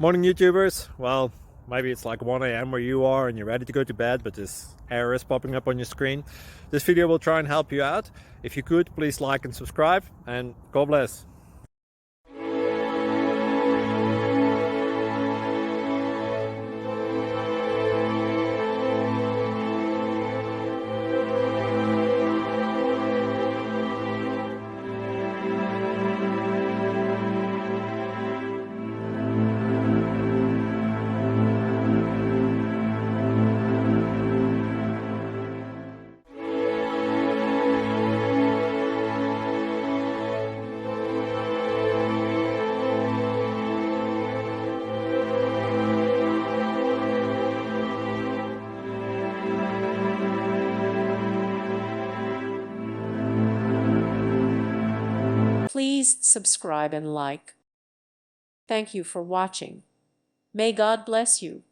Morning, YouTubers. Well, maybe it's like 1 a.m. where you are and you're ready to go to bed, but this error is popping up on your screen. This video will try and help you out. If you could, please like and subscribe, and God bless. Please subscribe and like. Thank you for watching. May God bless you.